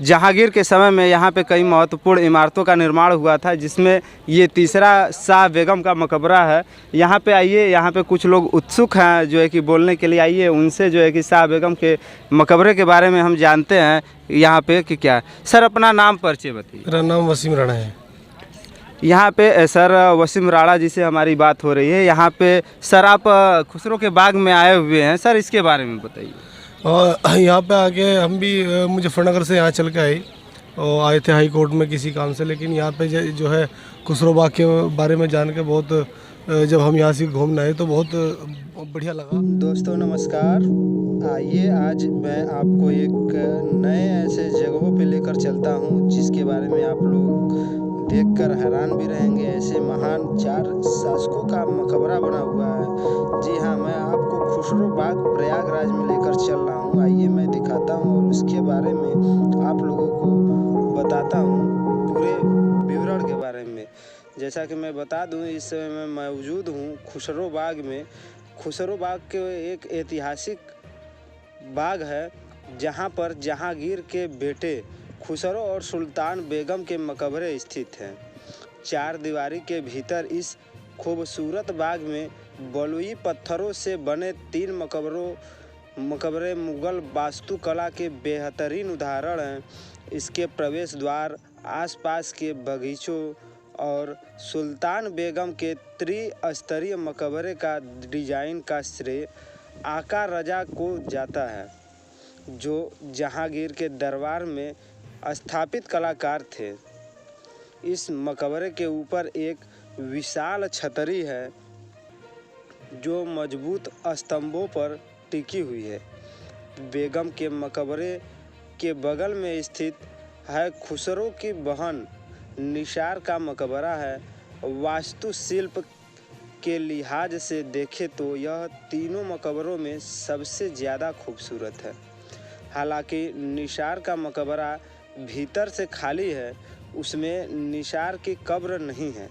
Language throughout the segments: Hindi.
जहांगीर के समय में यहाँ पे कई महत्वपूर्ण इमारतों का निर्माण हुआ था, जिसमें ये तीसरा शाह बेगम का मकबरा है। यहाँ पे आइए, यहाँ पे कुछ लोग उत्सुक हैं जो है कि बोलने के लिए। आइए उनसे जो है कि शाह बेगम के मकबरे के बारे में हम जानते हैं यहाँ पे कि क्या। सर, अपना नाम परिचय बताइए। मेरा नाम वसीम राणा है। यहाँ पे सर वसीम राणा जी से हमारी बात हो रही है। यहाँ पे सर आप खुसरो के बाग में आए हुए हैं, सर इसके बारे में बताइए। और यहाँ पे आके हम भी मुजफ्फरनगर से यहाँ चल के आए और आए थे हाई कोर्ट में किसी काम से, लेकिन यहाँ पे जो है खुसरो बाग के बारे में जान के बहुत जब हम यहाँ से घूमने आए तो बहुत बढ़िया लगा। दोस्तों नमस्कार, आइए आज मैं आपको एक नए ऐसे जगहों पे लेकर चलता हूँ जिसके बारे में आप लोग देखकर हैरान भी रहेंगे। ऐसे महान 4 शासकों का मकबरा बना हुआ है। जी हाँ, मैं आपको खुसरो बाग प्रयागराज में लेकर चल रहा हूँ। आइए मैं दिखाता हूँ और उसके बारे में आप लोगों को बताता हूँ पूरे विवरण के बारे में। जैसा कि मैं बता दूं, इस समय मैं मौजूद हूं खुसरो बाग में। खुसरो बाग के एक ऐतिहासिक बाग है जहां पर जहांगीर के बेटे खुसरो और सुल्तान बेगम के मकबरे स्थित हैं। 4 दीवारी के भीतर इस खूबसूरत बाग में बलुई पत्थरों से बने 3 मकबरे मुगल वास्तुकला के बेहतरीन उदाहरण हैं। इसके प्रवेश द्वार, आसपास के बगीचों और सुल्तान बेगम के त्रिस्तरीय मकबरे का डिजाइन का श्रेय आका रजा को जाता है, जो जहांगीर के दरबार में स्थापित कलाकार थे। इस मकबरे के ऊपर एक विशाल छतरी है जो मजबूत स्तंभों पर टिकी हुई है। बेगम के मकबरे के बगल में स्थित है खुसरो की बहन निसार का मकबरा है। वास्तुशिल्प के लिहाज से देखें तो यह तीनों मकबरों में सबसे ज़्यादा खूबसूरत है। हालांकि निसार का मकबरा भीतर से खाली है, उसमें निसार की कब्र नहीं है।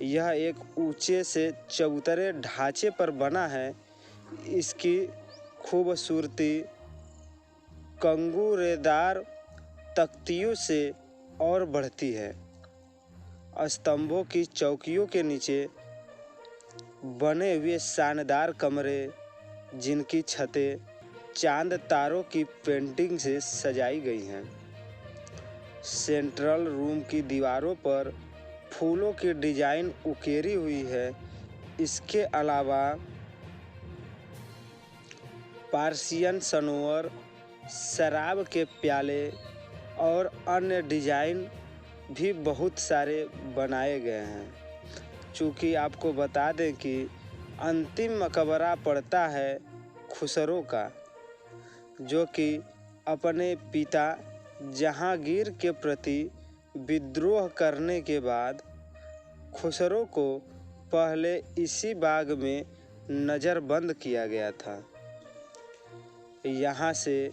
यह एक ऊंचे से चबूतरे ढांचे पर बना है। इसकी खूबसूरती कंगूरेदार तख्तियों से और बढ़ती है। स्तंभों की चौकियों के नीचे बने हुए शानदार कमरे, जिनकी छतें चांद तारों की पेंटिंग से सजाई गई हैं। सेंट्रल रूम की दीवारों पर फूलों की डिजाइन उकेरी हुई है। इसके अलावा पार्सियन सनोवर, शराब के प्याले और अन्य डिजाइन भी बहुत सारे बनाए गए हैं। चूँकि आपको बता दें कि अंतिम मकबरा पड़ता है खुसरो का, जो कि अपने पिता जहांगीर के प्रति विद्रोह करने के बाद खुसरो को पहले इसी बाग में नज़रबंद किया गया था। यहाँ से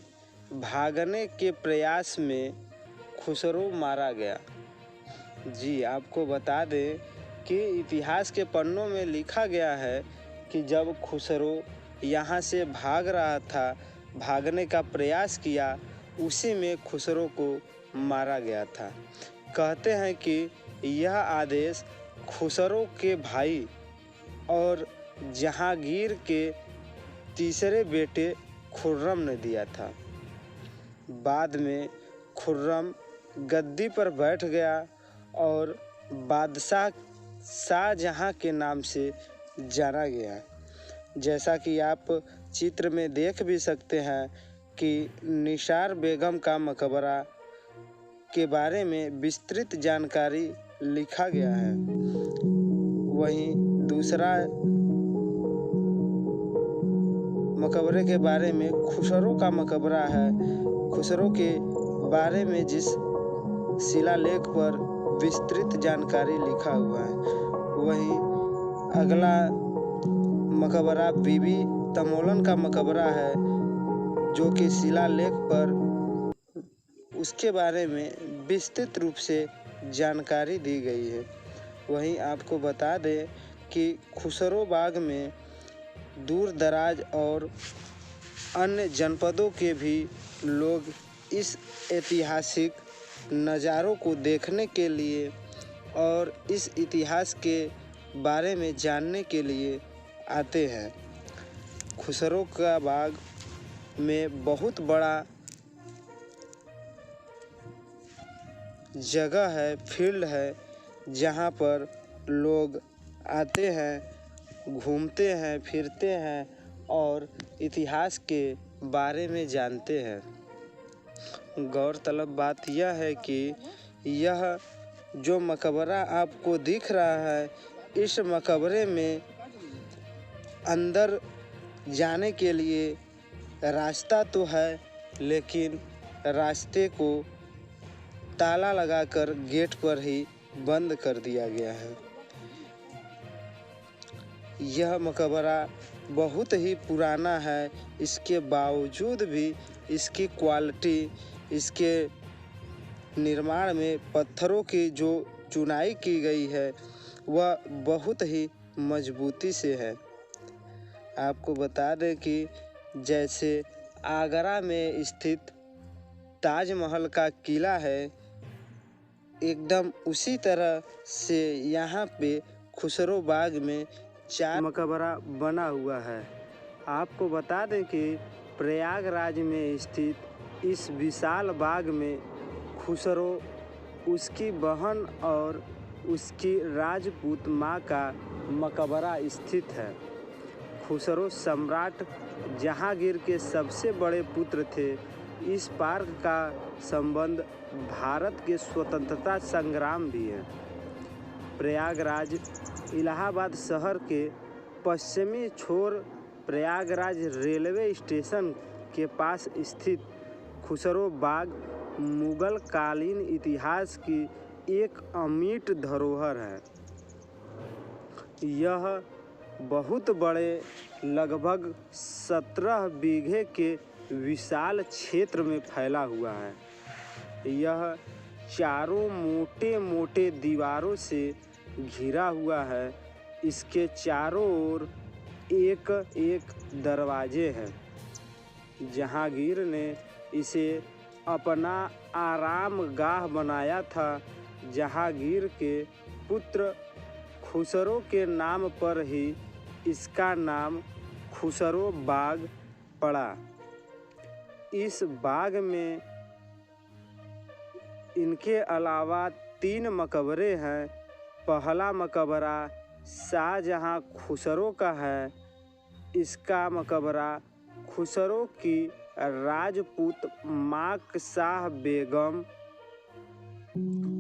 भागने के प्रयास में खुसरो मारा गया। जी, आपको बता दें कि इतिहास के पन्नों में लिखा गया है कि जब खुसरो यहाँ से भाग रहा था, भागने का प्रयास किया, उसी में खुसरो को मारा गया था। कहते हैं कि यह आदेश खुसरो के भाई और जहांगीर के तीसरे बेटे खुर्रम ने दिया था। बाद में खुर्रम गद्दी पर बैठ गया और बादशाह शाहजहां के नाम से जाना गया। जैसा कि आप चित्र में देख भी सकते हैं कि निसार बेगम का मकबरा के बारे में विस्तृत जानकारी लिखा गया है। वहीं दूसरा मकबरे के बारे में खुसरो का मकबरा है। खुसरो के बारे में जिस शिलालेख पर विस्तृत जानकारी लिखा हुआ है, वहीं अगला मकबरा बीबी तमोलन का मकबरा है, जो कि शिलालेख पर उसके बारे में विस्तृत रूप से जानकारी दी गई है। वहीं आपको बता दें कि खुसरो बाग में दूर दराज और अन्य जनपदों के भी लोग इस ऐतिहासिक नज़ारों को देखने के लिए और इस इतिहास के बारे में जानने के लिए आते हैं। खुसरो का बाग में बहुत बड़ा जगह है, फील्ड है, जहाँ पर लोग आते हैं, घूमते हैं, फिरते हैं और इतिहास के बारे में जानते हैं। गौरतलब बात यह है कि यह जो मकबरा आपको दिख रहा है, इस मकबरे में अंदर जाने के लिए रास्ता तो है, लेकिन रास्ते को ताला लगाकर गेट पर ही बंद कर दिया गया है। यह मकबरा बहुत ही पुराना है, इसके बावजूद भी इसकी क्वालिटी, इसके निर्माण में पत्थरों की जो चुनाई की गई है वह बहुत ही मजबूती से है। आपको बता दें कि जैसे आगरा में स्थित ताजमहल का किला है, एकदम उसी तरह से यहाँ पे खुसरो बाग में 4 मकबरा बना हुआ है। आपको बता दें कि प्रयागराज में स्थित इस विशाल बाग में खुसरो, उसकी बहन और उसकी राजपूत माँ का मकबरा स्थित है। खुसरो सम्राट जहांगीर के सबसे बड़े पुत्र थे। इस पार्क का संबंध भारत के स्वतंत्रता संग्राम भी है। प्रयागराज इलाहाबाद शहर के पश्चिमी छोर प्रयागराज रेलवे स्टेशन के पास स्थित खुसरो बाग मुगल कालीन इतिहास की एक अमिट धरोहर है। यह बहुत बड़े लगभग 17 बीघे के विशाल क्षेत्र में फैला हुआ है। यह चारों मोटे मोटे दीवारों से घिरा हुआ है। इसके चारों ओर एक एक दरवाजे हैं। जहांगीर ने इसे अपना आरामगाह बनाया था। जहांगीर के पुत्र खुसरो के नाम पर ही इसका नाम खुसरो बाग पड़ा। इस बाग में इनके अलावा 3 मकबरे हैं। पहला मकबरा शाहजहां खुसरो का है। इसका मकबरा खुसरो की राजपूत माकशाह बेगम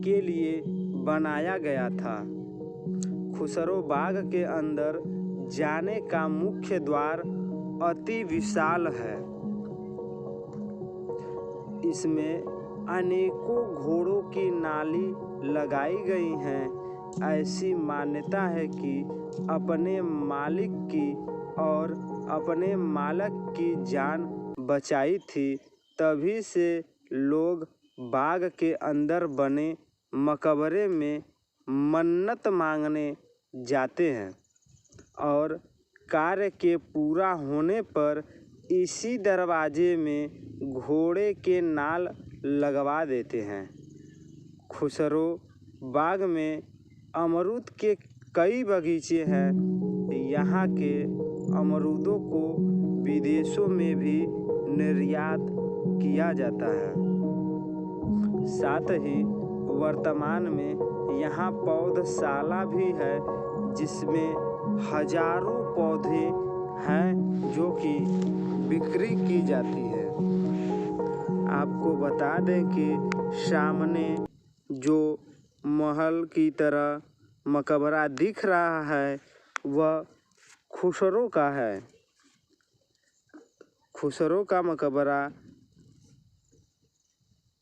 के लिए बनाया गया था। खुसरो बाग के अंदर जाने का मुख्य द्वार अति विशाल है। इसमें अनेकों घोड़ों की नाली लगाई गई हैं। ऐसी मान्यता है कि अपने मालिक की और अपने मालक की जान बचाई थी, तभी से लोग बाग के अंदर बने मकबरे में मन्नत मांगने जाते हैं और कार्य के पूरा होने पर इसी दरवाजे में घोड़े के नाल लगवा देते हैं। खुसरो बाग में अमरूद के कई बगीचे हैं। यहाँ के अमरूदों को विदेशों में भी निर्यात किया जाता है। साथ ही वर्तमान में यहाँ पौधशाला भी है, जिसमें हजारों पौधे हैं जो कि बिक्री की जाती है। आपको बता दें कि सामने जो महल की तरह मकबरा दिख रहा है वह खुसरो का है। खुसरो का मकबरा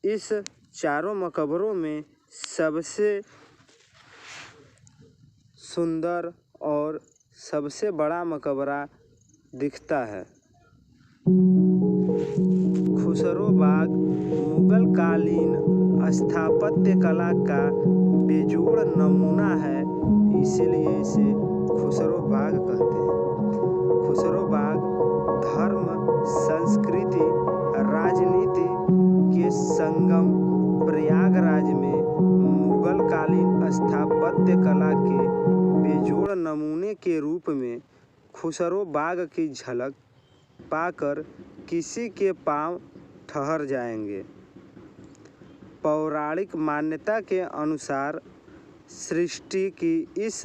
इस चारों मकबरों में सबसे सुंदर और सबसे बड़ा मकबरा दिखता है। खुसरो बाग मुगल कालीन स्थापत्य कला का बेजोड़ नमूना है, इसलिए इसे खुसरो बाग कहते हैं। खुसरो बाग धर्म, संस्कृति, राजनीति के संगम प्रयागराज में मुगल कालीन स्थापत्य कला के बेजोड़ नमूने के रूप में खुसरो बाग की झलक पाकर किसी के पांव ठहर जाएंगे। पौराणिक मान्यता के अनुसार सृष्टि की इस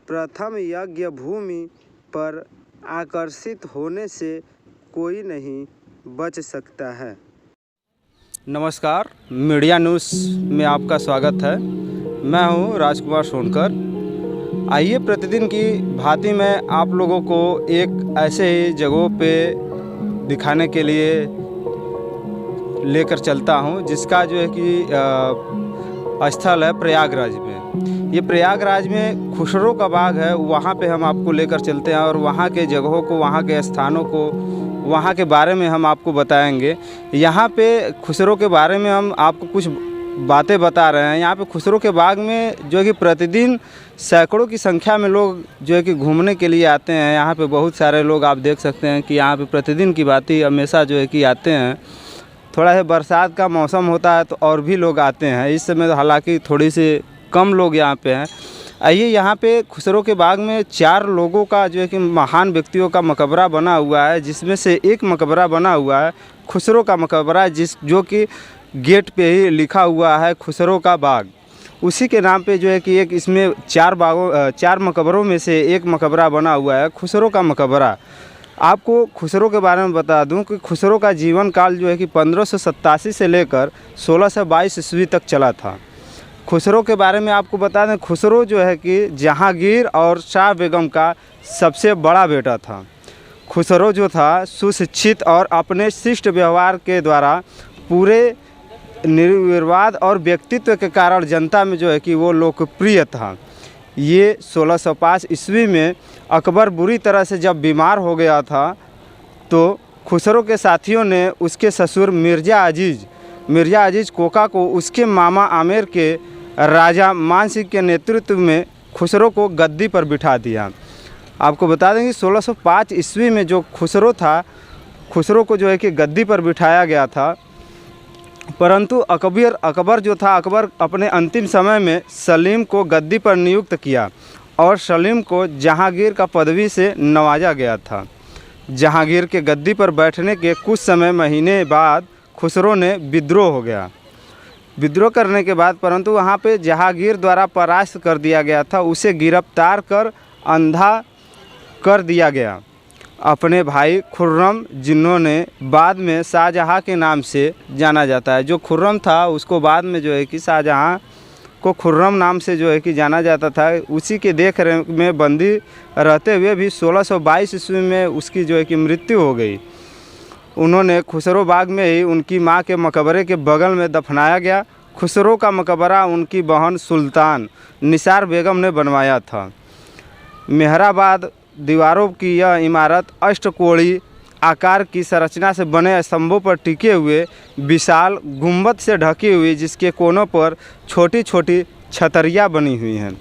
प्रथम यज्ञ भूमि पर आकर्षित होने से कोई नहीं बच सकता है। नमस्कार, मीडिया न्यूज़ में आपका स्वागत है। मैं हूं राजकुमार सोनकर। आइए प्रतिदिन की भांति मैं आप लोगों को एक ऐसे ही जगहों पे दिखाने के लिए लेकर चलता हूं जिसका जो है कि स्थल है प्रयागराज में। ये प्रयागराज में खुसरो का बाग है, वहाँ पे हम आपको लेकर चलते हैं और वहाँ के जगहों को, वहाँ के स्थानों को, वहाँ के बारे में हम आपको बताएंगे। यहाँ पे खुसरो के बारे में हम आपको कुछ बातें बता रहे हैं। यहाँ पे खुसरो के बाग में जो है कि प्रतिदिन सैकड़ों की संख्या में लोग जो है कि घूमने के लिए आते हैं। यहाँ पे बहुत सारे लोग आप देख सकते हैं कि यहाँ पे प्रतिदिन की बात ही हमेशा जो है कि आते हैं। थोड़ा सा बरसात का मौसम होता है तो और भी लोग आते हैं। इस समय तो हालांकि थोड़ी सी कम लोग यहाँ पे हैं। आइए, यहाँ पे खुसरो के बाग में 4 लोगों का जो है कि महान व्यक्तियों का मकबरा बना हुआ है, जिसमें से एक मकबरा बना हुआ है खुसरो का मकबरा, जो कि गेट पे ही लिखा हुआ है खुसरो का बाग। उसी के नाम पे जो है कि एक इसमें 4 मकबरों में से एक मकबरा बना हुआ है खुसरो का मकबरा। आपको खुसरो के बारे में बता दूं कि खुसरो का जीवन काल जो है कि 1587 से लेकर 1622 ईस्वी तक चला था। खुसरो के बारे में आपको बता दें, खुसरो जो है कि जहांगीर और शाह बेगम का सबसे बड़ा बेटा था। खुसरो जो था सुशिक्षित और अपने शिष्ट व्यवहार के द्वारा पूरे निर्विवाद और व्यक्तित्व के कारण जनता में जो है कि वो लोकप्रिय था। ये 1605 ईस्वी में अकबर बुरी तरह से जब बीमार हो गया था तो खुसरो के साथियों ने उसके ससुर मिर्ज़ा अजीज़ कोका को उसके मामा आमेर के राजा मान सिंह के नेतृत्व में खुसरो को गद्दी पर बिठा दिया। आपको बता दें कि 1605 ईस्वी में जो खुसरो था, खुसरो को जो है कि गद्दी पर बिठाया गया था। परंतु अकबर जो था, अकबर अपने अंतिम समय में सलीम को गद्दी पर नियुक्त किया और सलीम को जहांगीर का पदवी से नवाजा गया था। जहांगीर के गद्दी पर बैठने के कुछ महीने बाद खुसरो ने विद्रोह हो गया। विद्रोह करने के बाद परंतु वहाँ पे जहांगीर द्वारा परास्त कर दिया गया था। उसे गिरफ्तार कर अंधा कर दिया गया। अपने भाई खुर्रम, जिन्होंने बाद में शाहजहाँ के नाम से जाना जाता है, जो खुर्रम था उसको बाद में जो है कि शाहजहाँ को खुर्रम नाम से जो है कि जाना जाता था, उसी के देख रेख में बंदी रहते हुए भी 1622 ईस्वी में उसकी जो है कि मृत्यु हो गई। उन्होंने खुसरो बाग में ही उनकी मां के मकबरे के बगल में दफनाया गया। खुसरो का मकबरा उनकी बहन सुल्तान निसार बेगम ने बनवाया था। मेहराबाद दीवारों की यह इमारत अष्टकोणीय आकार की संरचना से बने स्तंभों पर टिके हुए विशाल गुंबद से ढकी हुई, जिसके कोनों पर छोटी छोटी छतरियाँ बनी हुई हैं।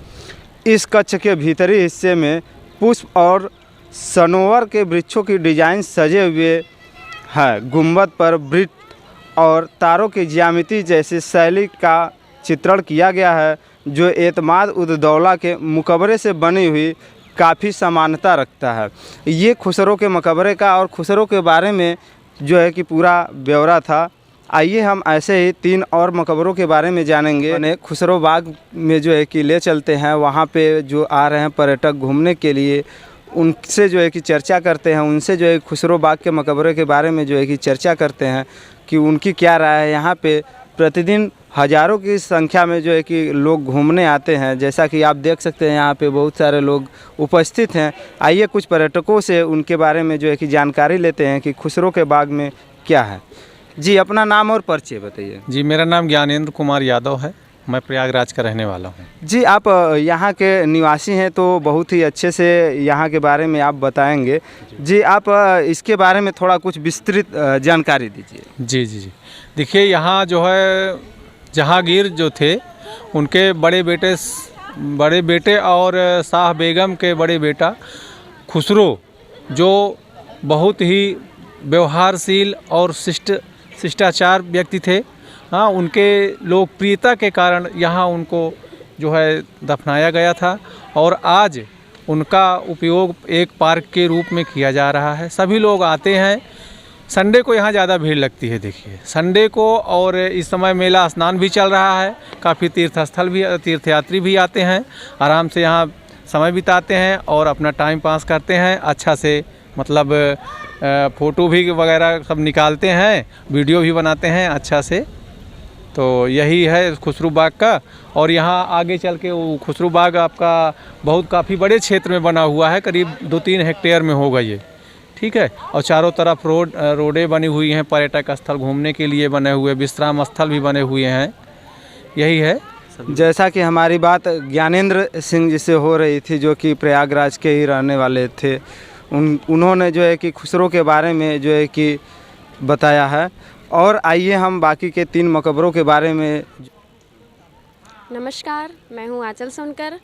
इस कक्ष के भीतरी हिस्से में पुष्प और सनोवर के वृक्षों की डिजाइन सजे हुए है। गुंबद पर वृत्त और तारों की ज्यामिति जैसी शैली का चित्रण किया गया है, जो एतमाद उद दौला के मकबरे से बनी हुई काफ़ी समानता रखता है। ये खुसरो के मकबरे का और खुसरो के बारे में जो है कि पूरा ब्यौरा था। आइए हम ऐसे ही 3 और मकबरों के बारे में जानेंगे। उन्हें खुसरो बाग में जो है कि ले चलते हैं। वहाँ पे जो आ रहे हैं पर्यटक घूमने के लिए, उनसे जो है कि चर्चा करते हैं। उनसे जो है खुसरो बाग के मकबरे के बारे में जो है कि चर्चा करते हैं कि उनकी क्या राय है। यहाँ पे प्रतिदिन हज़ारों की संख्या में जो है कि लोग घूमने आते हैं। जैसा कि आप देख सकते हैं यहाँ पे बहुत सारे लोग उपस्थित हैं। आइए कुछ पर्यटकों से उनके बारे में जो है कि जानकारी लेते हैं कि खुसरो के बाग में क्या है। जी, अपना नाम और परिचय बताइए। जी, मेरा नाम ज्ञानेंद्र कुमार यादव है। मैं प्रयागराज का रहने वाला हूँ। जी, आप यहाँ के निवासी हैं तो बहुत ही अच्छे से यहाँ के बारे में आप बताएंगे। जी, आप इसके बारे में थोड़ा कुछ विस्तृत जानकारी दीजिए। जी जी जी देखिए, यहाँ जो है जहांगीर जो थे, उनके बड़े बेटे और शाह बेगम के बड़े बेटा खुसरो, जो बहुत ही व्यवहारशील और शिष्टाचार व्यक्ति थे, हाँ, उनके लोकप्रियता के कारण यहाँ उनको जो है दफनाया गया था और आज उनका उपयोग एक पार्क के रूप में किया जा रहा है। सभी लोग आते हैं। संडे को यहाँ ज़्यादा भीड़ लगती है, देखिए संडे को, और इस समय मेला स्नान भी चल रहा है। काफ़ी तीर्थयात्री भी आते हैं, आराम से यहाँ समय बिताते हैं और अपना टाइम पास करते हैं। अच्छा से मतलब फ़ोटो भी वगैरह सब निकालते हैं, वीडियो भी बनाते हैं अच्छा से। तो यही है खुसरू बाग का। और यहाँ आगे चल के वो खुसरू बाग आपका काफ़ी बड़े क्षेत्र में बना हुआ है, करीब 2-3 हेक्टेयर में होगा ये, ठीक है। और चारों तरफ रोडें बनी हुई हैं, पर्यटक स्थल घूमने के लिए बने हुए, विश्राम स्थल भी बने हुए हैं। यही है। जैसा कि हमारी बात ज्ञानेंद्र सिंह जी से हो रही थी, जो कि प्रयागराज के ही रहने वाले थे, उन्होंने जो है कि खुसरो के बारे में जो है कि बताया है। और आइए हम बाकी के 3 मकबरों के बारे में। नमस्कार, मैं हूँ आंचल सोनकर।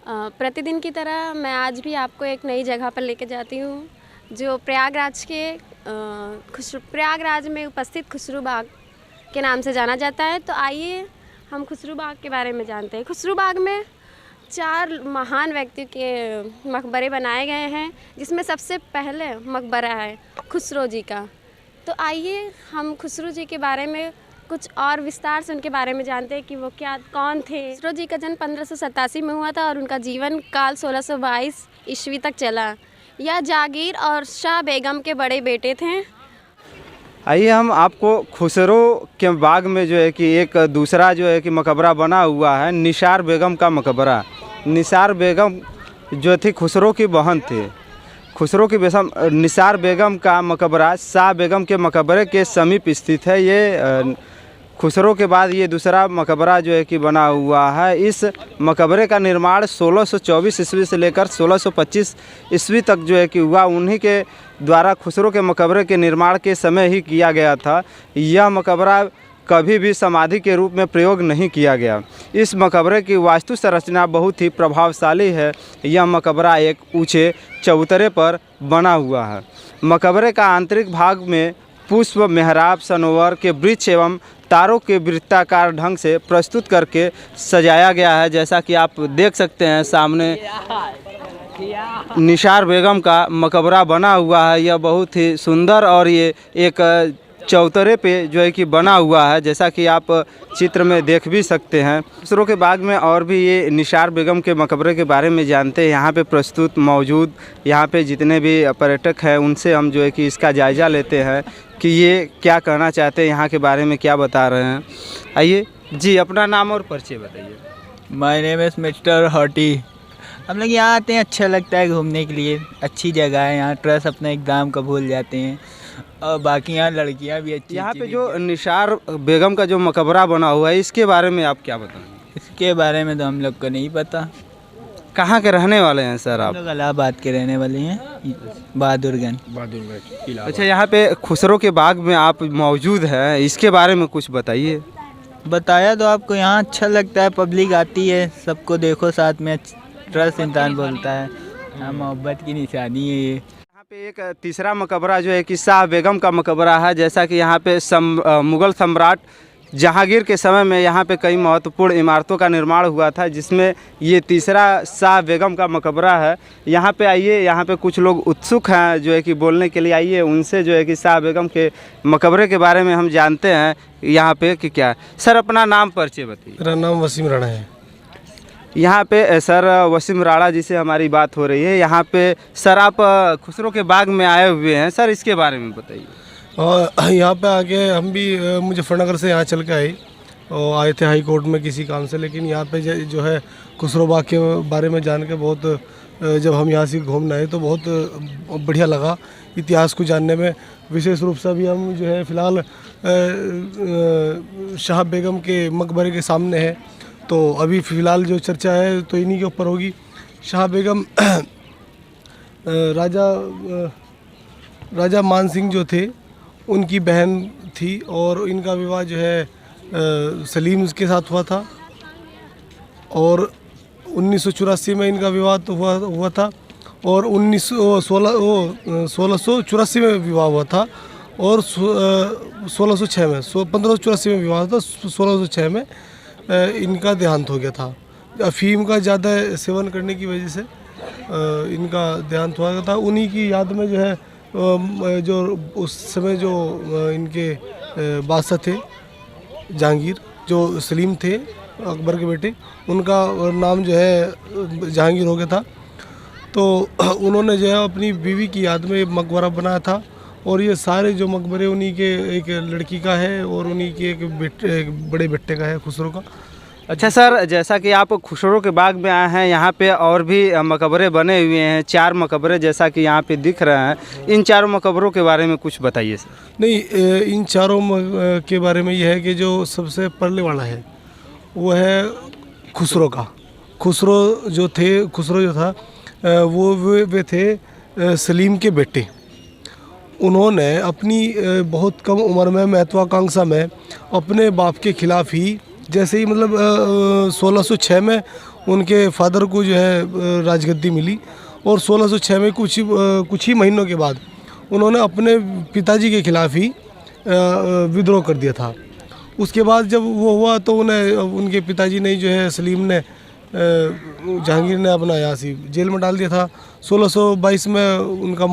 प्रतिदिन की तरह मैं आज भी आपको एक नई जगह पर लेके जाती हूँ, जो प्रयागराज में उपस्थित खुसरू बाग के नाम से जाना जाता है। तो आइए हम खुसरू बाग के बारे में जानते हैं। खुसरू बाग में 4 महान व्यक्ति के मकबरे बनाए गए हैं, जिसमें सबसे पहले मकबरा है खुसरो जी का। तो आइए हम खुसरो जी के बारे में कुछ और विस्तार से उनके बारे में जानते हैं कि वो कौन थे। खुसरो जी का जन्म 1587 में हुआ था और उनका जीवन काल 1622 ईस्वी तक चला। यह जागीर और शाह बेगम के बड़े बेटे थे। आइए हम आपको खुसरो के बाग में जो है कि एक दूसरा जो है कि मकबरा बना हुआ है, निसार बेगम का मकबरा। निसार बेगम जो थी खुसरो की बहन थी। खुसरो की निसार बेगम का मकबरा शाह बेगम के मकबरे के समीप स्थित है। ये खुसरो के बाद ये दूसरा मकबरा जो है कि बना हुआ है। इस मकबरे का निर्माण 1624 ईस्वी से लेकर 1625 ईस्वी तक जो है कि हुआ। उन्हीं के द्वारा खुसरो के मकबरे के निर्माण के समय ही किया गया था। यह मकबरा कभी भी समाधि के रूप में प्रयोग नहीं किया गया। इस मकबरे की वास्तु संरचना बहुत ही प्रभावशाली है। यह मकबरा एक ऊंचे चबूतरे पर बना हुआ है। मकबरे का आंतरिक भाग में पुष्प, मेहराब, सनोवर के वृक्ष एवं तारों के वृत्ताकार ढंग से प्रस्तुत करके सजाया गया है। जैसा कि आप देख सकते हैं सामने निसार बेगम का मकबरा बना हुआ है। यह बहुत ही सुंदर और ये एक चौतरे पे जो है कि बना हुआ है, जैसा कि आप चित्र में देख भी सकते हैं। खुसरो के बाग में और भी ये निसार बेगम के मकबरे के बारे में जानते हैं। यहाँ पे प्रस्तुत मौजूद यहाँ पे जितने भी पर्यटक हैं, उनसे हम जो है कि इसका जायज़ा लेते हैं कि ये क्या कहना चाहते हैं, यहाँ के बारे में क्या बता रहे हैं। आइए जी, अपना नाम और परिचय बताइए। My name is mister Hottie. हम लोग यहाँ आते हैं, अच्छा लगता है घूमने के लिए। अच्छी जगह है यहाँ, स्ट्रेस अपना एकदम का भूल जाते हैं। और बाकी यहाँ लड़कियाँ भी अच्छी। यहाँ पे जो निसार बेगम का जो मकबरा बना हुआ है, इसके बारे में आप क्या बताएंगे? इसके बारे में तो हम लोग को नहीं पता। कहाँ के रहने वाले हैं सर आप? हम लोग इलाहाबाद के रहने वाले हैं, बहादुरगंज। अच्छा, यहाँ पे खुसरो के बाग में आप मौजूद हैं, इसके बारे में कुछ बताइए। बताया तो आपको, यहाँ अच्छा लगता है, पब्लिक आती है, सबको देखो साथ में, ट्रस्ट इंसान बोलता है। यहाँ मोहब्बत की निशानी है ये। यहाँ पे एक तीसरा मकबरा जो है कि शाह बेगम का मकबरा है। जैसा कि यहाँ पे मुग़ल सम्राट जहांगीर के समय में यहाँ पे कई महत्वपूर्ण इमारतों का निर्माण हुआ था, जिसमें ये तीसरा शाह बेगम का मकबरा है। यहाँ पे आइए, यहाँ पे कुछ लोग उत्सुक हैं जो है कि बोलने के लिए। आइए उनसे जो है कि शाह बेगम के मकबरे के बारे में हम जानते हैं यहाँ पे कि क्या। सर, अपना नाम परिचय बताइए। मेरा नाम वसीम राणा है। यहाँ पे सर वसीम राणा जी से हमारी बात हो रही है। यहाँ पे सर आप खुसरो के बाग में आए हुए हैं, सर इसके बारे में बताइए। और यहाँ पे आके हम भी मुजफ्फरनगर से यहाँ चल के आए और आए थे हाई कोर्ट में किसी काम से। लेकिन यहाँ पे जो है खुसरो बाग के बारे में जान के जब हम यहाँ से घूमने आए तो बहुत बढ़िया लगा इतिहास को जानने में। विशेष रूप से अभी हम जो है फ़िलहाल शाह बेगम के मकबरे के सामने है, तो अभी फ़िलहाल जो चर्चा है तो इन्हीं के ऊपर होगी। शाह बेगम राजा मान सिंह जो थे उनकी बहन थी और इनका विवाह जो है सलीम उसके साथ हुआ था और 1984 में इनका विवाह तो हुआ था और 1684 में विवाह हुआ था और 1606 में 1584 में विवाह था, 1606 में इनका देहांत हो गया था। अफीम का ज़्यादा सेवन करने की वजह से इनका देहांत हुआ था। उन्हीं की याद में जो है जो उस समय जो इनके बादशाह थे जहांगीर, जो सलीम थे अकबर के बेटे, उनका नाम जो है जहांगीर हो गया था। तो उन्होंने जो है अपनी बीवी की याद में मकबरा बनाया था। और ये सारे जो मकबरे उन्हीं के एक लड़की का है और उन्हीं के एक बड़े बेटे का है, खुसरो का। अच्छा सर, जैसा कि आप खुसरो के बाग में आए हैं, यहाँ पे और भी मकबरे बने हुए हैं, 4 मकबरे जैसा कि यहाँ पे दिख रहे हैं। इन चारों मकबरों के बारे में कुछ बताइए सर। नहीं, इन चारों के बारे में यह है कि जो सबसे पहले वाला है वो है खुसरो का। खुसरो जो था वो वे थे सलीम के बेटे। उन्होंने अपनी बहुत कम उम्र में महत्वाकांक्षा में अपने बाप के खिलाफ ही, जैसे ही मतलब 1606 में उनके फादर को जो है राजगद्दी मिली और 1606 में कुछ ही महीनों के बाद उन्होंने अपने पिताजी के खिलाफ ही विद्रोह कर दिया था। उसके बाद जब वो हुआ तो उनके पिताजी ने जो है सलीम ने जहांगीर ने अपना यहाँ से जेल में डाल दिया था। 1622 में उनका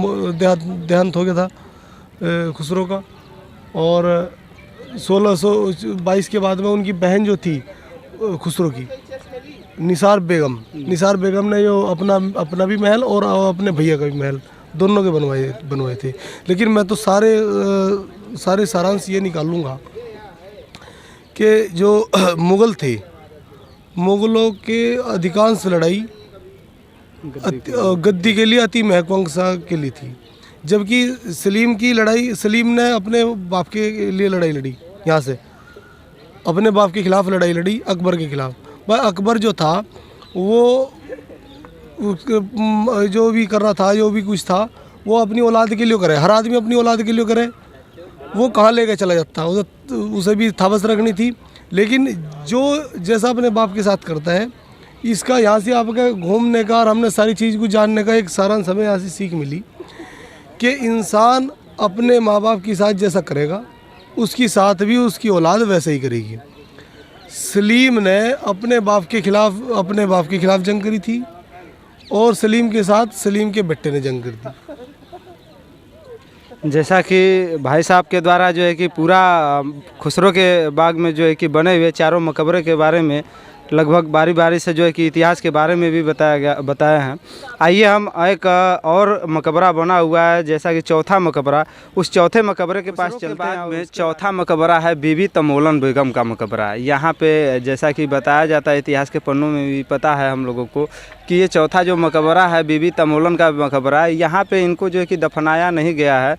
देहांत हो गया था खुसरो का। और 1622 के बाद में उनकी बहन जो थी खुसरो की, निसार बेगम ने जो अपना भी महल और अपने भैया का भी महल दोनों के बनवाए थे। लेकिन मैं तो सारे सारांश ये निकालूंगा कि जो मुग़ल थे, मुग़लों के अधिकांश लड़ाई गद्दी के लिए अति महत्वाकांक्षा के लिए थी। जबकि सलीम ने अपने बाप के लिए लड़ाई लड़ी, यहाँ से अपने बाप के खिलाफ लड़ाई लड़ी, अकबर के खिलाफ। वह अकबर जो था वो जो भी कर रहा था, जो भी कुछ था, वो अपनी औलाद के लिए करे। हर आदमी अपनी औलाद के लिए करे, वो कहाँ लेके चला जाता, उसे भी थाबस रखनी थी। लेकिन जो जैसा अपने बाप के साथ करता है, इसका यहाँ से आपका घूमने का और हमने सारी चीज़ को जानने का एक सारांश हमें यहाँ से सीख मिली कि इंसान अपने माँ बाप के साथ जैसा करेगा, उसकी साथ भी उसकी औलाद वैसे ही करेगी। सलीम ने अपने बाप के खिलाफ जंग करी थी और सलीम के साथ सलीम के बेटे ने जंग करी थी। जैसा कि भाई साहब के द्वारा जो है कि पूरा खुसरो के बाग में जो है कि बने हुए चारों मकबरे के बारे में लगभग बारी बारी से जो है कि इतिहास के बारे में भी बताया है। आइए हम एक और मकबरा बना हुआ है, जैसा कि चौथा मकबरा, उस चौथे मकबरे के पास चलते हैं। में चौथा मकबरा है बीबी तमोलन बेगम का मकबरा। यहाँ पे जैसा कि बताया जाता है, इतिहास के पन्नों में भी पता है हम लोगों को कि ये चौथा जो मकबरा है बीबी तमोलन का मकबरा है। यहाँ पे इनको जो है कि दफनाया नहीं गया है,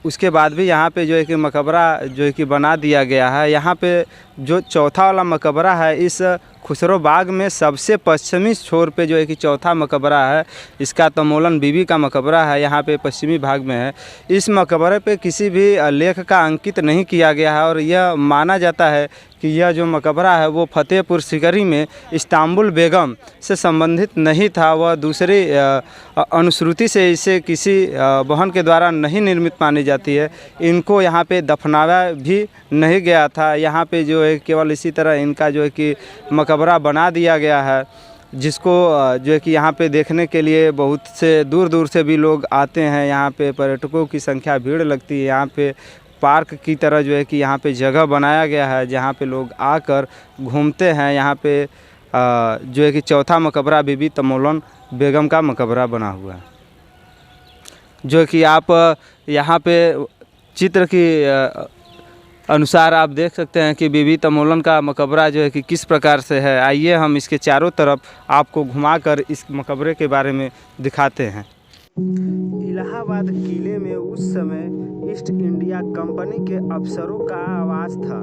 उसके बाद भी यहाँ पे जो है कि मकबरा जो है कि बना दिया गया है। यहाँ पे जो चौथा वाला मकबरा है, इस खुसरो बाग में सबसे पश्चिमी छोर पे जो है कि चौथा मकबरा है, इसका तमोलन बीबी का मकबरा है, यहाँ पे पश्चिमी भाग में है। इस मकबरे पे किसी भी लेख का अंकित नहीं किया गया है और यह माना जाता है कि यह जो मकबरा है वो फतेहपुर सिकरी में इस्तांबुल बेगम से संबंधित नहीं था। वह दूसरी अनुश्रुति से इसे किसी बहन के द्वारा नहीं निर्मित मानी जाती है। इनको यहाँ पे दफनाया भी नहीं गया था। यहाँ पे जो है केवल इसी तरह इनका जो है कि मकबरा बना दिया गया है, जिसको जो है कि यहाँ पे देखने के लिए बहुत से दूर दूर से भी लोग आते हैं। यहाँ पे पर्यटकों की संख्या भीड़ लगती है। यहाँ पे पार्क की तरह जो है कि यहाँ पे जगह बनाया गया है, जहाँ पे लोग आकर घूमते हैं। यहाँ पे जो है कि चौथा मकबरा बीबी तमोलन बेगम का मकबरा बना हुआ है, जो कि आप यहाँ पे चित्र की अनुसार आप देख सकते हैं कि बीबी तमोलन का मकबरा जो है कि किस प्रकार से है। आइए हम इसके चारों तरफ आपको घुमाकर इस मकबरे के बारे में दिखाते हैं। इलाहाबाद किले में उस समय ईस्ट इंडिया कंपनी के अफसरों का आवास था,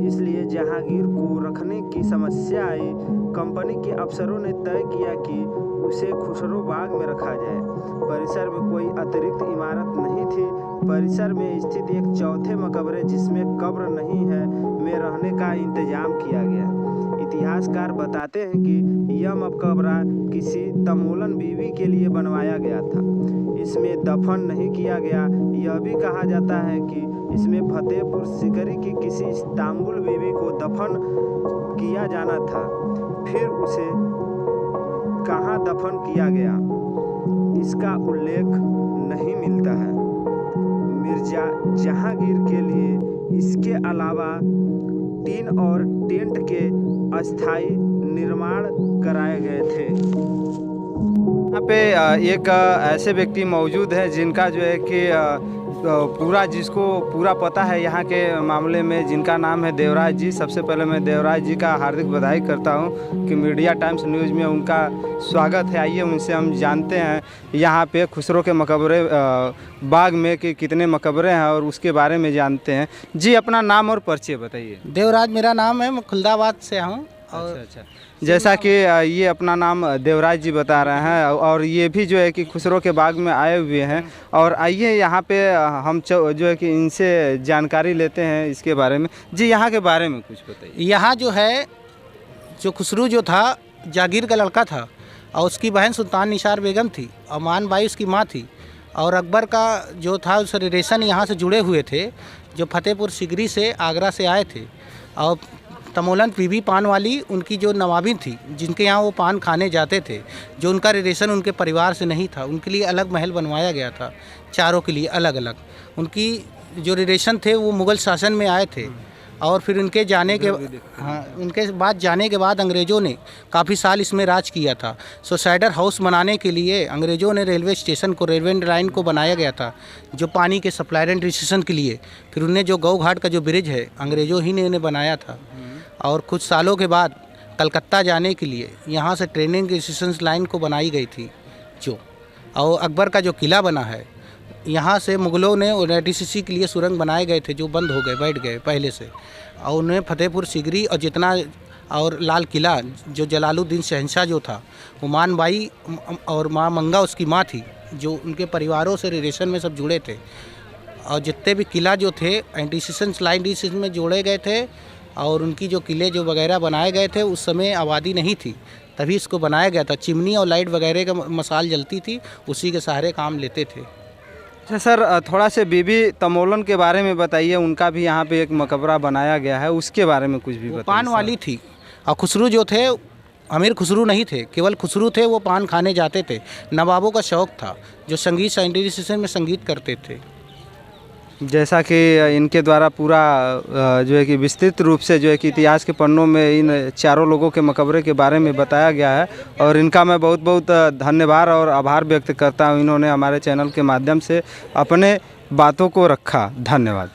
इसलिए जहांगीर को रखने की समस्या आई। कंपनी के अफसरों ने तय किया कि उसे खुसरो बाग में रखा जाए। परिसर में कोई अतिरिक्त इमारत नहीं थी। परिसर में स्थित एक चौथे मकबरे, जिसमें कब्र नहीं है, में रहने का इंतजाम किया गया। इतिहासकार बताते हैं कि यह मकबरा किसी तमोलन बीवी के लिए बनवाया गया था। इसमें दफन नहीं किया गया। यह भी कहा जाता है कि इसमें फतेहपुर सीकरी की किसी इस्तांबुल बीवी को दफन किया जाना था। फिर उसे कहाँ दफन किया गया, इसका उल्लेख नहीं मिलता है। मिर्जा जहांगीर के लिए इसके अलावा टीन और टेंट के अस्थायी निर्माण कराए गए थे। यहाँ पे एक ऐसे व्यक्ति मौजूद है जिनका जो है कि जिसको पूरा पता है यहाँ के मामले में, जिनका नाम है देवराज जी। सबसे पहले मैं देवराज जी का हार्दिक बधाई करता हूँ कि मीडिया टाइम्स न्यूज़ में उनका स्वागत है। आइए उनसे हम जानते हैं यहाँ पे खुसरो के मकबरे बाग में कि कितने मकबरे हैं और उसके बारे में जानते हैं। जी, अपना नाम और परिचय बताइए। देवराज मेरा नाम है, मैं खुलदाबाद से हूँ। और अच्छा, जैसा कि ये अपना नाम देवराज जी बता रहे हैं और ये भी जो है कि खुसरो के बाग में आए हुए हैं। और आइए यहाँ पे हम जो है कि इनसे जानकारी लेते हैं इसके बारे में। जी, यहाँ के बारे में कुछ बताइए। यहाँ जो है, जो खुसरो जो था जागीर का लड़का था और उसकी बहन सुल्तान निसार बेगम थी और मान बाई उसकी माँ थी। और अकबर का जो था उस रिलेशन यहाँ से जुड़े हुए थे, जो फतेहपुर सीकरी से आगरा से आए थे। और तमोलन बीबी पान वाली उनकी जो नवाबी थी, जिनके यहाँ वो पान खाने जाते थे, जो उनका रिलेशन उनके परिवार से नहीं था, उनके लिए अलग महल बनवाया गया था, चारों के लिए अलग अलग। उनकी जो रिलेशन थे वो मुग़ल शासन में आए थे। और फिर उनके बाद जाने के बाद अंग्रेज़ों ने काफ़ी साल इसमें राज किया था। सोसाइडर हाउस बनाने के लिए अंग्रेज़ों ने रेलवे स्टेशन को, रेलवे लाइन को बनाया गया था, जो पानी के सप्लाई एंड डिस्ट्रीब्यूशन के लिए। फिर उन्हें जो गौ घाट का जो ब्रिज है, अंग्रेज़ों ही ने उन्हें बनाया था। और कुछ सालों के बाद कलकत्ता जाने के लिए यहाँ से ट्रेनिंग डिस्ट्रीब्यूशन लाइन को बनाई गई थी जो। और अकबर का जो किला बना है, यहाँ से मुग़लों ने NTCC के लिए सुरंग बनाए गए थे, जो बंद हो गए, बैठ गए पहले से। और उन्हें फतेहपुर सीकरी और जितना और लाल किला, जो जलालुद्दीन शहंशाह जो था, वो मान बाई और माँ मंगा उसकी माँ थी, जो उनके परिवारों से रिलेशन में सब जुड़े थे। और जितने भी किला जो थे NTCC लाइन में जोड़े गए थे। और उनकी जो किले जो वगैरह बनाए गए थे, उस समय आबादी नहीं थी, तभी इसको बनाया गया था। चिमनी और लाइट वगैरह का मसाल जलती थी, उसी के सहारे काम लेते थे। अच्छा सर, थोड़ा से बीबी तमोलन के बारे में बताइए। उनका भी यहाँ पे एक मकबरा बनाया गया है, उसके बारे में कुछ भी बताइए। पान वाली थी। और खुसरो जो थे अमीर खुसरो नहीं थे, केवल खुसरो थे, वो पान खाने जाते थे। नवाबों का शौक़ था, जो संगीत NTCC में संगीत करते थे। जैसा कि इनके द्वारा पूरा जो है कि विस्तृत रूप से जो है कि इतिहास के पन्नों में इन चारों लोगों के मकबरे के बारे में बताया गया है। और इनका मैं बहुत बहुत धन्यवाद और आभार व्यक्त करता हूं। इन्होंने हमारे चैनल के माध्यम से अपने बातों को रखा। धन्यवाद।